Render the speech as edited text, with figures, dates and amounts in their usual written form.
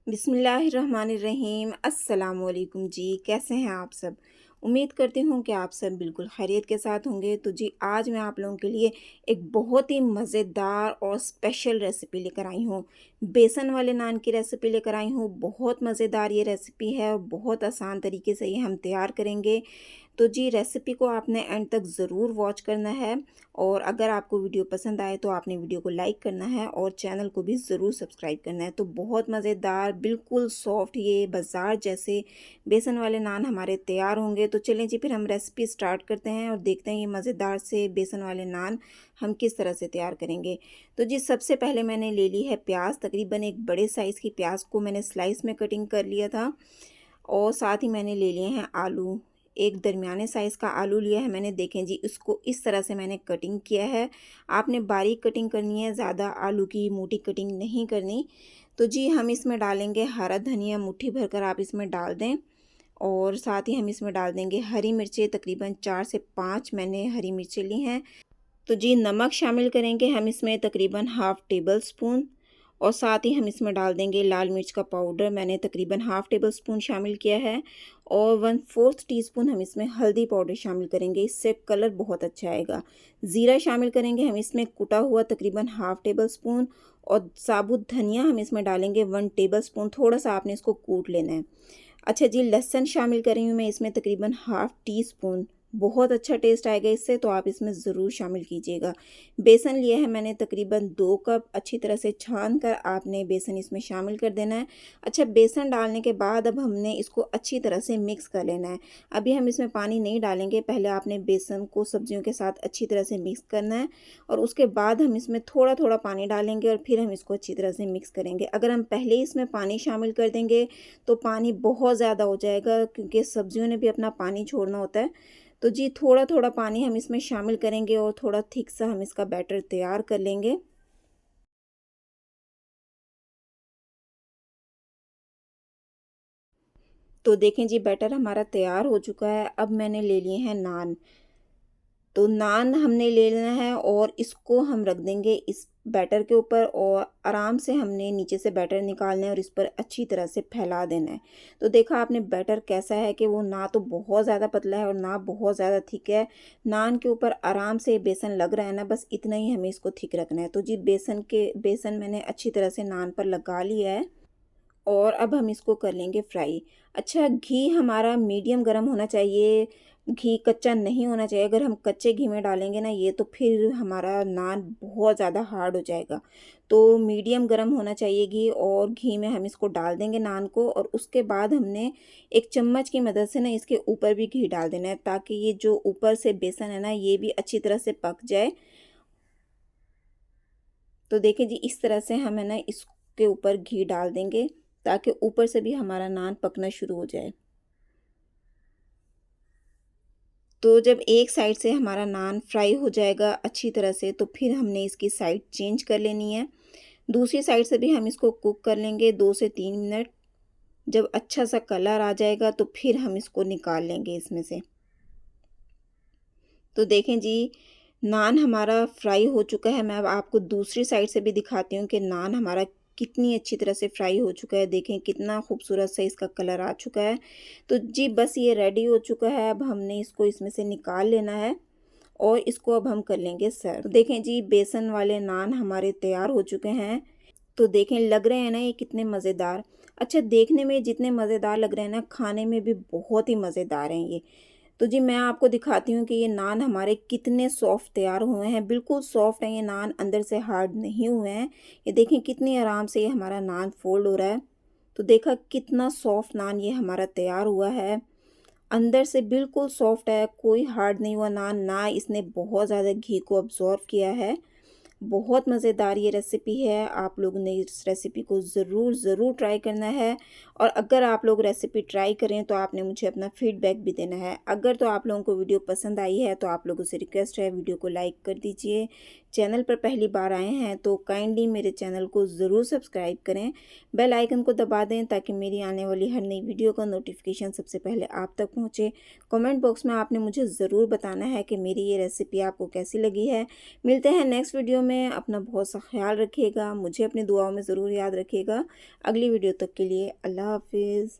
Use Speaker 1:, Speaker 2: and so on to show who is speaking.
Speaker 1: बिस्मिल्लाहिर्रहमानिर्रहीम अस्सलाम वालेकुम जी। कैसे हैं आप सब? उम्मीद करती हूँ कि आप सब बिल्कुल खैरियत के साथ होंगे। तो जी आज मैं आप लोगों के लिए एक बहुत ही मज़ेदार और स्पेशल रेसिपी लेकर आई हूँ। बेसन वाले नान की रेसिपी लेकर आई हूँ। बहुत मज़ेदार ये रेसिपी है और बहुत आसान तरीके से ये हम तैयार करेंगे। तो जी रेसिपी को आपने एंड तक ज़रूर वॉच करना है और अगर आपको वीडियो पसंद आए तो आपने वीडियो को लाइक करना है और चैनल को भी ज़रूर सब्सक्राइब करना है। तो बहुत मज़ेदार बिल्कुल सॉफ्ट ये बाज़ार जैसे बेसन वाले नान हमारे तैयार होंगे। तो चलें जी फिर हम रेसिपी स्टार्ट करते हैं और देखते हैं ये मज़ेदार से बेसन वाले नान हम किस तरह से तैयार करेंगे। तो जी सबसे पहले मैंने ले ली है प्याज, तकरीबन एक बड़े साइज़ की प्याज को मैंने स्लाइस में कटिंग कर लिया था और साथ ही मैंने ले लिए हैं आलू। एक दरमियाने साइज़ का आलू लिया है मैंने। देखें जी इसको इस तरह से मैंने कटिंग किया है। आपने बारीक कटिंग करनी है, ज़्यादा आलू की मोटी कटिंग नहीं करनी। तो जी हम इसमें डालेंगे हरा धनिया, मुट्ठी भरकर आप इसमें डाल दें और साथ ही हम इसमें डाल देंगे हरी मिर्चें, तकरीबन 4 से 5 मैंने हरी मिर्चें ली हैं। तो जी नमक शामिल करेंगे हम इसमें तकरीबन हाफ़ टेबल स्पून और साथ ही हम इसमें डाल देंगे लाल मिर्च का पाउडर, मैंने तकरीबन हाफ़ टेबल स्पून शामिल किया है और 1/4 टीस्पून हम इसमें हल्दी पाउडर शामिल करेंगे, इससे कलर बहुत अच्छा आएगा। ज़ीरा शामिल करेंगे हम इसमें कुटा हुआ तकरीबन हाफ़ टेबल स्पून और साबुत धनिया हम इसमें डालेंगे 1 टेबल स्पून, थोड़ा-सा आपने इसको कूट लेना है। अच्छा जी लहसुन शामिल कर रही हूँ मैं इसमें तकरीबन हाफ़ टी स्पून, बहुत अच्छा टेस्ट आएगा इससे, तो आप इसमें ज़रूर शामिल कीजिएगा। बेसन लिया है मैंने तकरीबन 2 कप, अच्छी तरह से छान कर आपने बेसन इसमें शामिल कर देना है। अच्छा बेसन डालने के बाद अब हमने इसको अच्छी तरह से मिक्स कर लेना है। अभी हम इसमें पानी नहीं डालेंगे, पहले आपने बेसन को सब्जियों के साथ अच्छी तरह से मिक्स करना है और उसके बाद हम इसमें थोड़ा-थोड़ा पानी डालेंगे और फिर हम इसको अच्छी तरह से मिक्स करेंगे। अगर हम पहले ही इसमें पानी शामिल कर देंगे तो पानी बहुत ज़्यादा हो जाएगा क्योंकि सब्जियों ने भी अपना पानी छोड़ना होता है। तो जी थोड़ा-थोड़ा पानी हम इसमें शामिल करेंगे और थोड़ा थिक सा हम इसका बैटर तैयार कर लेंगे। तो देखें जी बैटर हमारा तैयार हो चुका है। अब मैंने ले लिए हैं नान। तो नान हमने ले लेना है और इसको हम रख देंगे इस बैटर के ऊपर और आराम से हमने नीचे से बैटर निकालना है और इस पर अच्छी तरह से फैला देना है। तो देखा आपने बैटर कैसा है कि वो ना तो बहुत ज़्यादा पतला है और ना बहुत ज़्यादा थिक है। नान के ऊपर आराम से बेसन लग रहा है ना, बस इतना ही हमें इसको थिक रखना है। तो जी बेसन मैंने अच्छी तरह से नान पर लगा लिया है और अब हम इसको कर लेंगे फ्राई। अच्छा घी हमारा मीडियम गरम होना चाहिए, घी कच्चा नहीं होना चाहिए। अगर हम कच्चे घी में डालेंगे ना ये तो फिर हमारा नान बहुत ज़्यादा हार्ड हो जाएगा। तो मीडियम गरम होना चाहिए घी और घी में हम इसको डाल देंगे नान को और उसके बाद हमने एक चम्मच की मदद से ना इसके ऊपर भी घी डाल देना है ताकि ये जो ऊपर से बेसन है ना ये भी अच्छी तरह से पक जाए। तो देखिए जी इस तरह से हम है ना इसके ऊपर घी डाल देंगे ताकि ऊपर से भी हमारा नान पकना शुरू हो जाए। तो जब एक साइड से हमारा नान फ्राई हो जाएगा अच्छी तरह से तो फिर हमने इसकी साइड चेंज कर लेनी है। दूसरी साइड से भी हम इसको कुक कर लेंगे 2 से 3 मिनट। जब अच्छा सा कलर आ जाएगा तो फिर हम इसको निकाल लेंगे इसमें से। तो देखें जी नान हमारा फ्राई हो चुका है। मैं अब आपको दूसरी साइड से भी दिखाती हूँ कि नान हमारा कितनी अच्छी तरह से फ्राई हो चुका है। देखें कितना खूबसूरत से इसका कलर आ चुका है। तो जी बस ये रेडी हो चुका है। अब हमने इसको इसमें से निकाल लेना है और इसको अब हम कर लेंगे सर्व। तो देखें जी बेसन वाले नान हमारे तैयार हो चुके हैं। तो देखें लग रहे हैं ना ये कितने मज़ेदार। अच्छा देखने में जितने मज़ेदार लग रहे हैं ना खाने में भी बहुत ही मज़ेदार हैं ये। तो जी मैं आपको दिखाती हूँ कि ये नान हमारे कितने सॉफ्ट तैयार हुए हैं। बिल्कुल सॉफ्ट हैं ये नान, अंदर से हार्ड नहीं हुए हैं। ये देखें कितनी आराम से ये हमारा नान फोल्ड हो रहा है। तो देखा कितना सॉफ्ट नान ये हमारा तैयार हुआ है। अंदर से बिल्कुल सॉफ्ट है, कोई हार्ड नहीं हुआ नान, ना इसने बहुत ज़्यादा घी को अब्ज़ॉर्ब किया है। बहुत मज़ेदार ये रेसिपी है। आप लोगों ने इस रेसिपी को ज़रूर ट्राई करना है और अगर आप लोग रेसिपी ट्राई करें तो आपने मुझे अपना फीडबैक भी देना है। अगर तो आप लोगों को वीडियो पसंद आई है तो आप लोगों से रिक्वेस्ट है वीडियो को लाइक कर दीजिए, चैनल पर पहली बार आए हैं तो काइंडली मेरे चैनल को ज़रूर सब्सक्राइब करें, बेल आइकन को दबा दें ताकि मेरी आने वाली हर नई वीडियो का नोटिफिकेशन सबसे पहले आप तक पहुंचे। कमेंट बॉक्स में आपने मुझे ज़रूर बताना है कि मेरी ये रेसिपी आपको कैसी लगी है। मिलते हैं नेक्स्ट वीडियो में। अपना बहुत सा ख्याल रखिएगा, मुझे अपनी दुआओं में ज़रूर याद रखिएगा। अगली वीडियो तक के लिए अल्लाह हाफिज़।